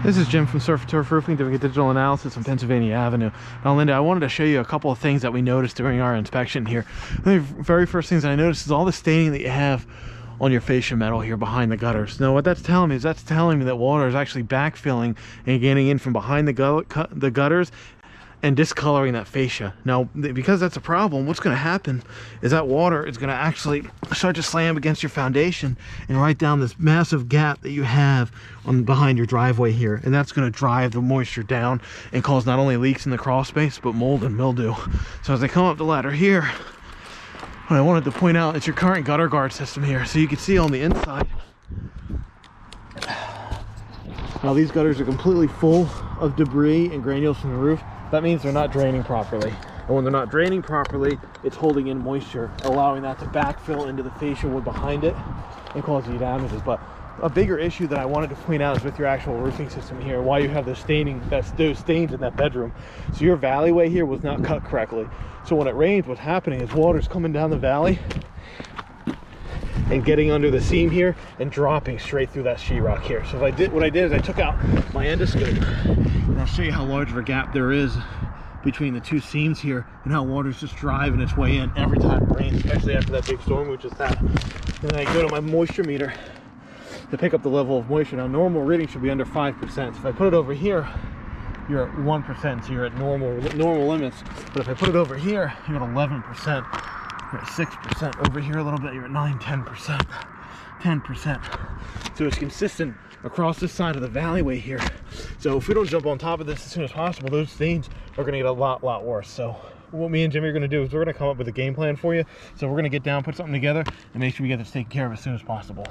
This is Jim from Surf and Turf Roofing doing a digital analysis on Pennsylvania Avenue. Now, Linda, I wanted to show you a couple of things that we noticed during our inspection here. The very first things I noticed is all the staining that you have on your fascia metal here behind the gutters. Now, what that's telling me is that's telling me that water is actually backfilling and getting in from behind the gutters and discoloring that fascia. Now, because that's a problem, what's going to happen is that water is going to actually start to slam against your foundation and right down this massive gap that you have on behind your driveway here, and that's going to drive the moisture down and cause not only leaks in the crawl space but mold and mildew. So as I come up the ladder here, what I wanted to point out is your current gutter guard system here. So you can see on the inside, now these gutters are completely full of debris and granules from the roof. That means they're not draining properly. And when they're not draining properly, it's holding in moisture, allowing that to backfill into the fascia wood behind it and cause you damages. But a bigger issue that I wanted to point out is with your actual roofing system here, why you have the staining, those stains in that bedroom. So your valleyway here was not cut correctly. So when it rains, what's happening is water's coming down the valley and getting under the seam here and dropping straight through that sheetrock here. So what I did is I took out my endoscope, and I'll show you how large of a gap there is between the two seams here and how water's just driving its way in every time it rains, especially after that big storm we just had. And then I go to my moisture meter to pick up the level of moisture. Now, normal reading should be under 5%. So if I put it over here, you're at 1%, so you're at normal limits. But if I put it over here, you're at 11%. You're at 6%. Over here a little bit, you're at 9, 10%. 10%. So it's consistent across this side of the valley here. So if we don't jump on top of this as soon as possible, those stains are going to get a lot worse. So what me and Jimmy are going to do is we're going to come up with a game plan for you. So we're going to get down, put something together, and make sure we get this taken care of as soon as possible.